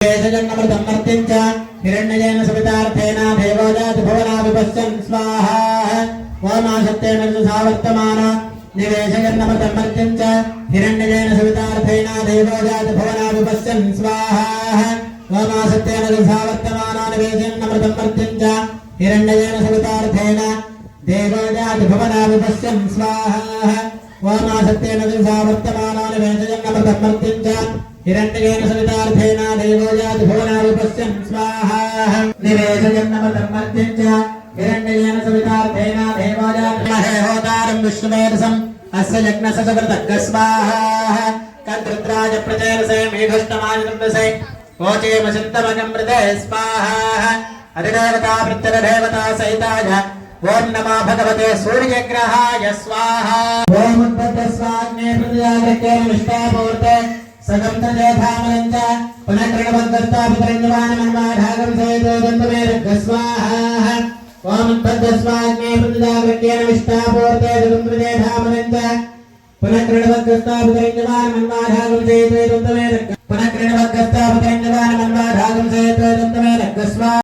जन्मृतमर्तिञ्च हिरण्यजेन सवितार्थेन देवोजाति भुवनाभिपश्यन् स्वाहा ओमाशक्तेन सावर्तमान निवेशजन्मृतमर्तिञ्च हिरण्यजेन सवितार्थेन देवोजाति भुवनाभिपश्यन् स्वाहा ओमाशक्तेन सावर्तमान निवेशजन्मृतमर्तिञ्च हिरण्यजेन सवितार्थेन देवोजाति भुवनाभिपश्यन् स्वाहा ओमाशक्तेन सावर्तमान निवेशजन्मृतमर्तिञ्च हिरण्यजेन सवितार्थेन देवोजाति भुवनाभिपश्यन् स्वाहा निवेशजन्मृतमर्तिञ्च हिरण्यजेन सवितार्थेन देवोजाति महे होतारं विष्णुमेधसम् अस्य यज्ञस्य सुकृतज्ञ स्वाहा कद्रुद्राज प्रचेरसे मेघष्टमाजनन्दसे वोचेमचिन्तमजमृते स्वाहा अधिदेवता प्रत्यरदेवता सहिताय ओम नमो भगवते सूर्यग्रहाय स्वाहा ओम तद्स्वाग्ने प्रतिजागृते निष्ठापूर्ते सगम तदेधामनञ्च पुनः कृणवद्गस्ताभितरञ्जमानमन्वाढागं सहितो दन्तमेरग् स्वाहा ओम तद्स्वाग्ने प्रतिजागृते निष्ठापूर्ते सगम तदेधामनञ्च पुनः कृणवद्गस्ताभितरञ्जमानमन्वाढागं सहितो दन्तमेरग्